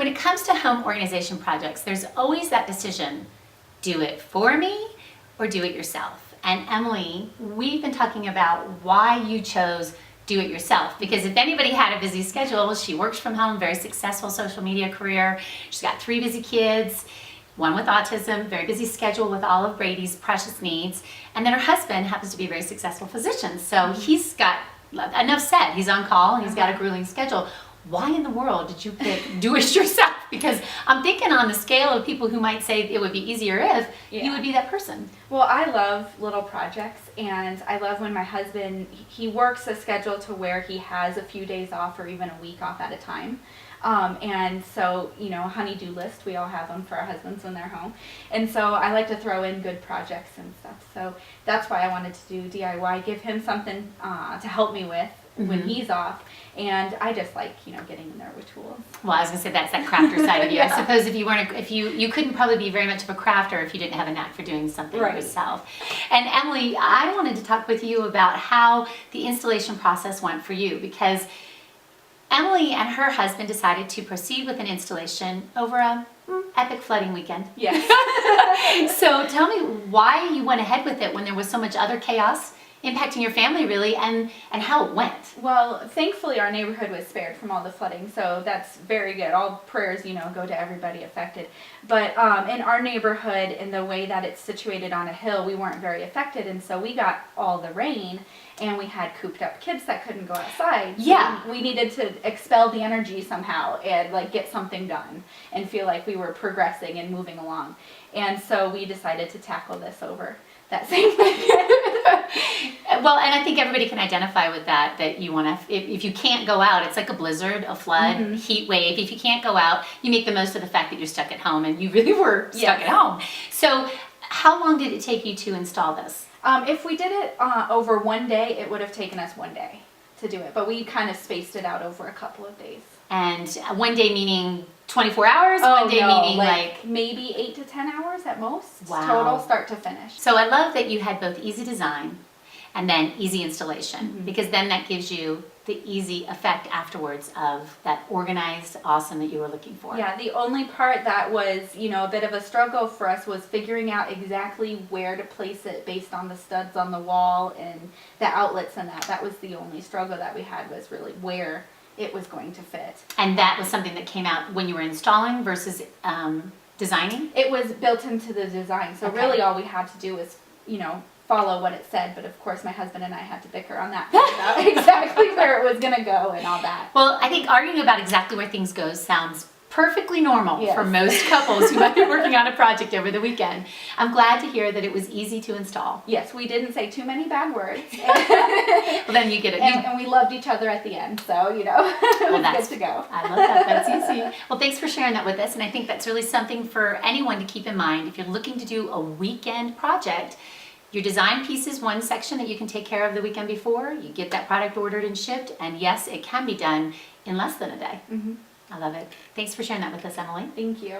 when it comes to home organization projects, there's always that decision, do it for me or do it yourself. And Emily, we've been talking about why you chose do it yourself, because if anybody had a busy schedule, she works from home, very successful social media career. She's got 3 busy kids, one with autism, very busy schedule with all of Brady's precious needs. And then her husband happens to be a very successful physician. So he's got, enough said, he's on call and he's got a grueling schedule. Why in the world did you pick do it yourself? Because I'm thinking on the scale of people who might say it would be easier if you would be that person. Well, I love little projects, and I love when my husband, he works a schedule to where he has a few days off or even a week off at a time. And so, you know, honey-do list, we all have them for our husbands when they're home. And so I like to throw in good projects and stuff. So that's why I wanted to do DIY, give him something to help me with when he's off. And I just like, you know, getting in there with tools. Well, I was gonna say that's that crafter side of you. Yeah. I suppose if you weren't, you couldn't probably be very much of a crafter if you didn't have a knack for doing something yourself. And Emily, I wanted to talk with you about how the installation process went for you, because Emily and her husband decided to proceed with an installation over a epic flooding weekend. Yes. So tell me why you went ahead with it when there was so much other chaos impacting your family, really, and how it went. Well, thankfully our neighborhood was spared from all the flooding, so that's very good. All prayers, you know, go to everybody affected. But in our neighborhood, in the way that it's situated on a hill, we weren't very affected, and so we got all the rain, and we had cooped up kids that couldn't go outside. Yeah. We needed to expel the energy somehow and like get something done and feel like we were progressing and moving along. And so we decided to tackle this over that same weekend. Well, and I think everybody can identify with that you want to, if you can't go out, it's like a blizzard, a flood, heat wave. If you can't go out, you make the most of the fact that you're stuck at home, and you really were stuck at home. So how long did it take you to install this? If we did it over one day, it would have taken us one day to do it, but we kind of spaced it out over a couple of days. And one day meaning 24 hours? One day meaning like maybe 8 to 10 hours at most. Wow. Total, start to finish. So I love that you had both easy design and then easy installation, because then that gives you the easy effect afterwards of that organized awesome that you were looking for. Yeah, the only part that was, you know, a bit of a struggle for us was figuring out exactly where to place it based on the studs on the wall and the outlets and that. That was the only struggle that we had, was really where it was going to fit. And that was something that came out when you were installing versus designing? It was built into the design, so really all we had to do was, you know, follow what it said, but of course my husband and I had to bicker on that about exactly where it was going to go and all that. Well, I think arguing about exactly where things go sounds perfectly normal for most couples who might be working on a project over the weekend. I'm glad to hear that it was easy to install. Yes, we didn't say too many bad words. Well, then you get it. And we loved each other at the end, so, you know, it was good to go. I love that. That's easy. Well, thanks for sharing that with us, and I think that's really something for anyone to keep in mind. If you're looking to do a weekend project, your design piece is one section that you can take care of the weekend before. You get that product ordered and shipped, and yes, it can be done in less than a day. I love it. Thanks for sharing that with us, Emily. Thank you.